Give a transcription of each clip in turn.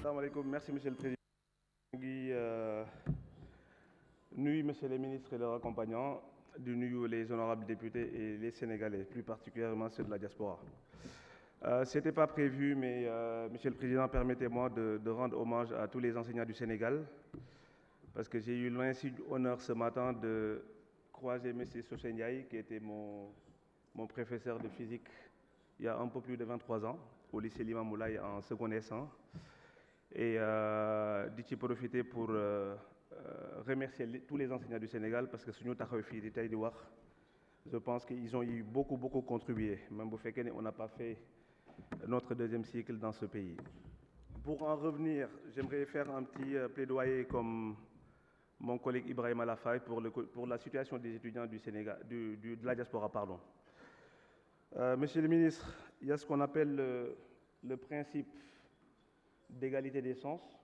salaamaaleykum merci monsieur le président ngi nuyu monsieur les ministres et leurs accompagnants di nuyu les honorables députés et les Sénégalais plus particulièrement ceux de la diaspora. C'était pas prévu mais monsieur le président permettez-moi de rendre hommage à tous les enseignants du Sénégal parce que j'ai eu l'insigne honneur ce matin de croiser monsieur Socé Ndiaye qui était mon professeur de physique il y a un peu plus de 23 ans au lycée Limamoulaye en seconde S1 et di ci profiter pour remercier tous les enseignants du Sénégal parce que suñu taxaw fii di tey di wax je pense qu'ils ont eu beaucoup contribué même bu fekkee ne on n'a pas fait notre deuxième cycle dans ce pays. Pour en revenir, j'aimerais faire un petit plaidoyer comme mon collègue Ibrahima Lafaye pour la situation des étudiants du Sénégal, de la diaspora, pardon. Monsieur le ministre, il y a ce qu'on appelle le principe d'égalité des chances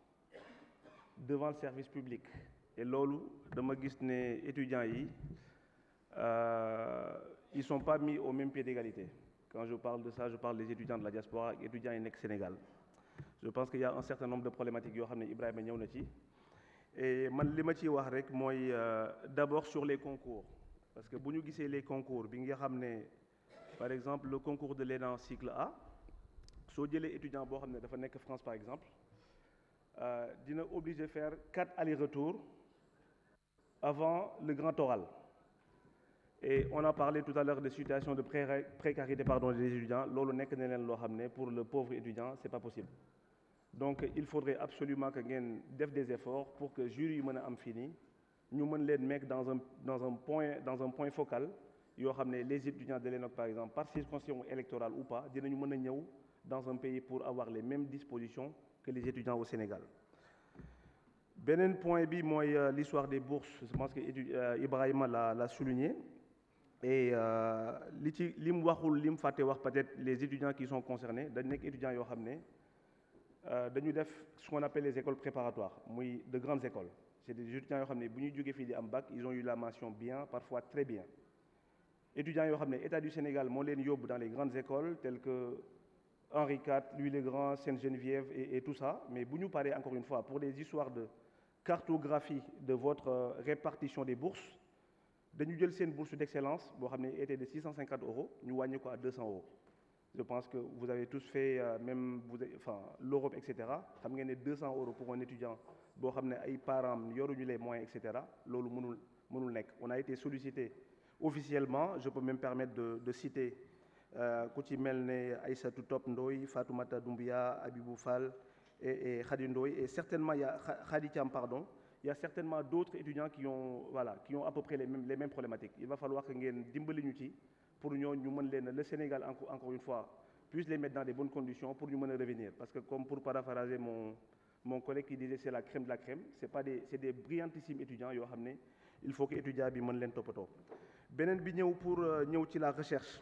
devant le service public. Et loolu dama gis ne étudiants yi ils sont pas mis au même pied d'égalité. Quand je parle de ça, je parle des étudiants de la diaspora ak étudiants yi nekk Sénégal. Je pense qu'il y a un certain nombre de problématiques yoo xam ne Ibrahima ñëw na ci. Et man li ma ciy wax rek mooy d'abord sur les concours. Parce que bu ñu gisee les concours bi nga xam ne par exemple le concours de l'ENA cycle A soo jëlee étudiant boo xam ne dafa nekk France par exemple dina obligé faire 4 allers-retours avant le grand oral. Et on a parlé tout à l'heure de situation de précarité des étudiants loolu nekk na leen loo xam ne pour le pauvre étudiant c'est pas possible. Donc il faudrait absolument que ngeen def des efforts pour que jury yi mën a am fii nii ñu mën leen mettre dans un point focal yoo xam ne les étudiants de l'ENOC par exemple par circonscription électorale ou pas dinañu mën a ñëw dans un pays pour avoir les mêmes dispositions que les étudiants au Sénégal. Beneen point bi mooy l'histoire des bourses. Je pense que Ibrahima l'a souligné et li mu waxul li mu fàtte wax peut-être les étudiants qui sont concernés dañ nekk étudiants yoo xam ne dañu def ce qu'on appelle les écoles préparatoires muy de grandes écoles. C'est des étudiants yoo xam ne bu ñuy jógee fii di am bac ils ont eu la mention bien parfois très bien. Étudiants yoo xam ne État du Sénégal moo leen yóbbu dans les grandes écoles telles que Henri IV, Louis-le-Grand, Sainte-Geneviève et tout ça, mais bu ñu paree encore une fois pour des histoires de cartographie de votre répartition des bourses dañu jël seen bourse d'excellence boo xam ne était de 650 € ñu wàññi ko à 200 €. Je pense que vous avez tous fait même l'Europe et cetera xam ngeen ne 200 € pour un étudiant boo xam ne ay parents yoruñu les moyens et cetera loolu mënul nekk. On a été sollicité officiellement, je peux même permettre de citer ku ci mel ne Aïssatou Top Ndoye, Fatoumata Doumbia, Abibou Fall et Khady Ndoye et certainement il y a Khady Thiam pardon. Il y a certainement d'autres étudiants qui ont à peu près les mêmes problématiques. Il va falloir que ngeen dimbali ñu ci pour ñu mën leen le Sénégal encore une fois puisse les mettre dans des bonnes conditions pour ñu mën a revenir parce que comme pour paraphraser mon collègue qui disait c'est la crème de la crème c'est des brillantissimes étudiants yoo xam ne il faut que étudiant bi mën leen toppatoo. Beneen bi ñëw ci la recherche.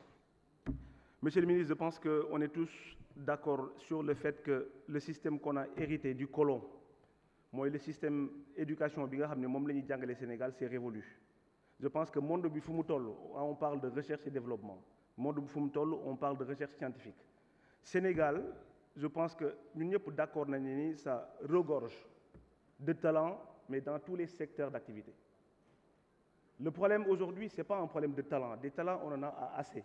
Monsieur le ministre, je pense qu'on est tous d'accord sur le fait que le système qu'on a hérité du colon mooy le système éducation bi nga xam ne moom la ñuy jàngale Sénégal c'est révolu. Je pense que monde bi fu mu toll on parle de recherche et développement monde bi fu mu toll on parle de recherche scientifique. Sénégal je pense que ñun ñëpp d'accord nañu ni ça regorge de talent mais dans tous les secteurs d'activité. Le problème aujourd'hui c'est pas un problème de talent, des talents on en a assez.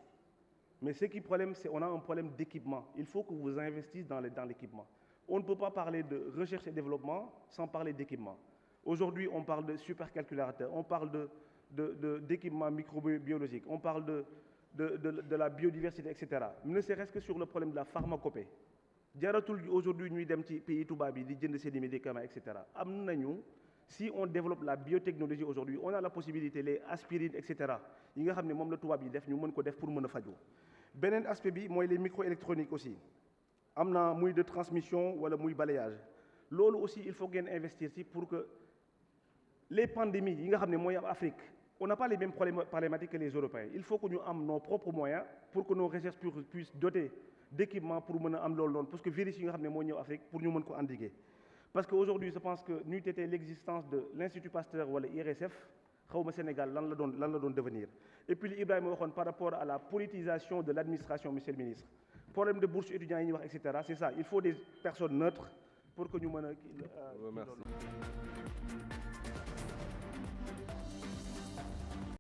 Mais ce qui est problème, c'est qu'on a un problème d'équipement. Il faut que vous investissiez dans l'équipement. On ne peut pas parler de recherche et développement sans parler d'équipement. Aujourd'hui, on parle de supercalculateurs, on parle d'équipement microbiologique, on parle de la biodiversité, etc. Ne serait-ce que sur le problème de la pharmacopée. Jaratul aujourd'hui ñuy dem ci pays tubaab yi di jënd seen médicaments, etc. Am nañu si on développe la biotechnologie aujourd'hui, on a la possibilité les aspirines, etc. yi nga xam ne moom la tubaab yi def ñu mën ko def pour mën a faju. Beneen aspect bi mooy les microélectroniques aussi am na muy de transmission wala muy balayage loolu aussi il faut ngeen investir ci pour que les pandémies yi nga xam ne mooy am Afrique on n'a pas les mêmes problématiques que les Européens. Il faut que ñu am nos propres moyens pour que nos recherches puissent doter d'équipements pour mën a am loolu noonu parce que virus yi nga xam ne moo ñëw Afrique pour ñu mën ko endiguer. Parce que aujourd'hui je pense que ñu tété l'existence de l'Institut Pasteur wala IRSF xawma Sénégal lan la doon devenir. Et puis li Ibrahima waxoon par rapport à la politisation de l'administration, monsieur le ministre, problème de bourse étudiants yi ñuy wax et cetera, c'est ça, il faut des personnes neutres pour que ñu mën a kii loolu